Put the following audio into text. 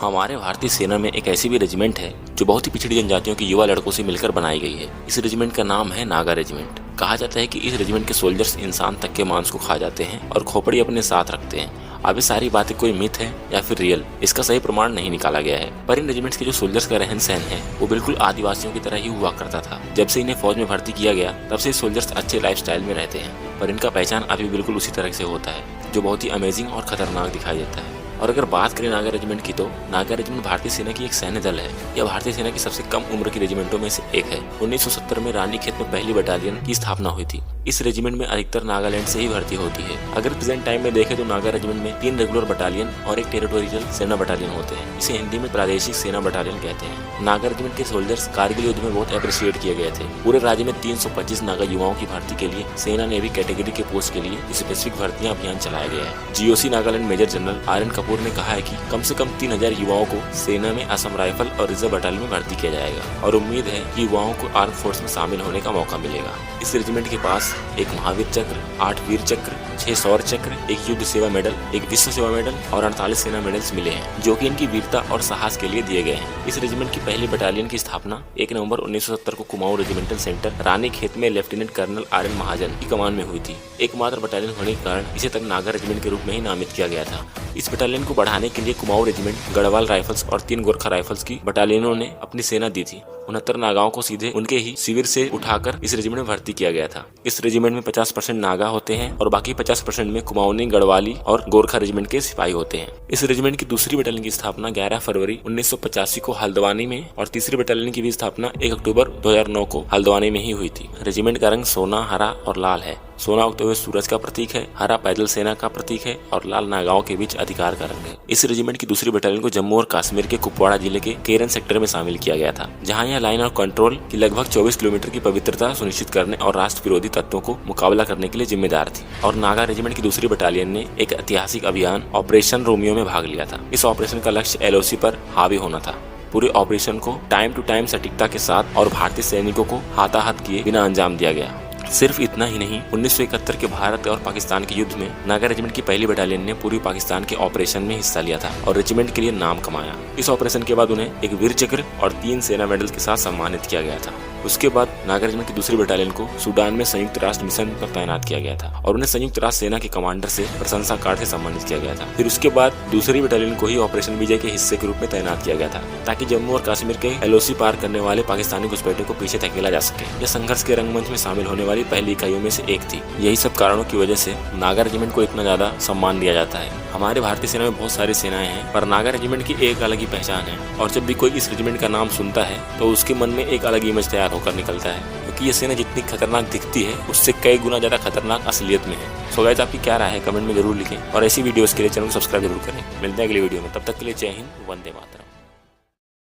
हमारे भारतीय सेना में एक ऐसी भी रेजिमेंट है जो बहुत ही पिछड़ी जनजातियों के युवा लड़कों से मिलकर बनाई गई है। इस रेजिमेंट का नाम है नागा रेजिमेंट। कहा जाता है कि इस रेजिमेंट के सोल्जर्स इंसान तक के मांस को खा जाते हैं और खोपड़ी अपने साथ रखते हैं। अब ये सारी बातें कोई मिथ है या फिर रियल, इसका सही प्रमाण नहीं निकाला गया है। पर इन रेजिमेंट्स के जो सोल्जर्स का रहन सहन है वो बिल्कुल आदिवासियों की तरह ही हुआ करता था। जब से इन्हें फौज में भर्ती किया गया तब से सोल्जर्स अच्छे लाइफस्टाइल में रहते हैं, पर इनका पहचान अभी बिल्कुल उसी तरह से होता है जो बहुत ही अमेजिंग और खतरनाक दिखाई देता है। और अगर बात करें नागा रेजिमेंट की तो नागा रेजिमेंट भारतीय सेना की एक सैन्य दल है। यह भारतीय सेना की सबसे कम उम्र की रेजिमेंटों में से एक है। 1970 में रानीखेत में पहली बटालियन की स्थापना हुई थी। इस रेजिमेंट में अधिकतर नागालैंड से ही भर्ती होती है। अगर प्रेजेंट टाइम में देखें तो नागा रेजिमेंट में 3 रेगुलर बटालियन और एक टेरिटोरियल सेना बटालियन होते हैं। इसे हिंदी में प्रादेशिक सेना बटालियन कहते हैं। नागा रेजिमेंट के सोल्जर्स कारगिल युद्ध में बहुत अप्रिशिएट किए गए थे। पूरे राज्य में 325 नागा युवाओं की भर्ती के लिए सेना नेवी कैटेगरी के पोस्ट के लिए स्पेसिफिक भर्तियां अभियान चलाया गया है। GOC Nagaland major general R N Kapoor ने कहा है कि कम से कम 3000 युवाओं को सेना में असम राइफल और रिजर्व बटालियन में भर्ती किया जाएगा और उम्मीद है कि युवाओं को आर्म फोर्स में शामिल होने का मौका मिलेगा। इस रेजिमेंट के पास एक महावीर चक्र, 8 वीर चक्र, 6 शौर्य चक्र, एक युद्ध सेवा मेडल, एक विश्व सेवा मेडल और 48 सेना मेडल्स मिले हैं जो कि इनकी वीरता और साहस के लिए दिए गए हैं। इस रेजिमेंट की पहली बटालियन की स्थापना 1 नवंबर 1970 को कुमाऊं रेजिमेंटल सेंटर रानीखेत में लेफ्टिनेंट कर्नल आर एन महाजन की कमान में हुई थी। एकमात्र बटालियन होने के कारण इसे तब नागा रेजिमेंट के रूप में ही नामित किया गया था। इस बटालियन को बढ़ाने के लिए कुमाऊं रेजिमेंट, गढ़वाल राइफल्स और 3 गोरखा राइफल्स की बटालियनों ने अपनी सेना दी थी। 69 नागाओं को सीधे उनके ही शिविर से उठाकर इस रेजिमेंट में भर्ती किया गया था। इस रेजिमेंट में 50% नागा होते हैं और बाकी 50% में कुमाऊनी, गढ़वाली और गोरखा रेजिमेंट के सिपाही होते हैं। इस रेजिमेंट की दूसरी बटालियन की स्थापना 11 फरवरी 1985 को हल्द्वानी में और तीसरी बटालियन की भी स्थापना 1 अक्टूबर 2009 को हल्द्वानी में ही हुई थी। रेजिमेंट का रंग सोना, हरा और लाल है। सोना उगते हुए सूरज का प्रतीक है, हरा पैदल सेना का प्रतीक है और लाल नागाओं के बीच अधिकार का रंग है। इस रेजिमेंट की दूसरी बटालियन को जम्मू और कश्मीर के कुपवाड़ा जिले के केरन सेक्टर में शामिल किया गया था, जहां यह लाइन ऑफ कंट्रोल की लगभग 24 किलोमीटर की पवित्रता सुनिश्चित करने और राष्ट्र विरोधी तत्वों को मुकाबला करने के लिए जिम्मेदार थी। और नागा रेजिमेंट की दूसरी बटालियन ने एक ऐतिहासिक अभियान ऑपरेशन रोमियो में भाग लिया था। इस ऑपरेशन का लक्ष्य एलओसी पर हावी होना था। पूरे ऑपरेशन को टाइम टू टाइम सटीकता के साथ और भारतीय सैनिकों को हाथाहाथ किए बिना अंजाम दिया गया। सिर्फ इतना ही नहीं, 1971 के भारत और पाकिस्तान के युद्ध में नागा रेजिमेंट की पहली बटालियन ने पूर्वी पाकिस्तान के ऑपरेशन में हिस्सा लिया था और रेजिमेंट के लिए नाम कमाया। इस ऑपरेशन के बाद उन्हें एक वीर चक्र और 3 सेना मेडल के साथ सम्मानित किया गया था। उसके बाद नागा रेजिमेंट की दूसरी बटालियन को सूडान में संयुक्त राष्ट्र मिशन पर तैनात किया गया था और उन्हें संयुक्त राष्ट्र सेना के कमांडर से प्रशंसा कार्ड से सम्मानित किया गया था। फिर उसके बाद दूसरी बटालियन को ही ऑपरेशन विजय के हिस्से के रूप में तैनात किया गया था ताकि जम्मू और कश्मीर के एलओसी पार करने वाले पाकिस्तानी घुसपैठियों को पीछे धकेला जा सके। यह संघर्ष के रंगमंच में शामिल होने वाली पहली इकाइयों में से एक थी। यही सब कारणों की वजह से नागा रेजिमेंट को इतना ज्यादा सम्मान दिया जाता है। हमारे भारतीय सेना में बहुत सारी सेनाएं हैं, पर नागा रेजिमेंट की एक अलग ही पहचान है और जब भी कोई इस रेजिमेंट का नाम सुनता है तो उसके मन में एक अलग इमेज तैयार होकर निकलता है, क्योंकि ये सेना जितनी खतरनाक दिखती है उससे कई गुना ज्यादा खतरनाक असलियत में है। सो गाइस, आपकी क्या राय है कमेंट में जरूर लिखें और ऐसी वीडियोस के लिए चैनल को सब्सक्राइब जरूर करें। मिलते हैं अगली वीडियो में, तब तक के लिए जय हिंद, वंदे मातरम।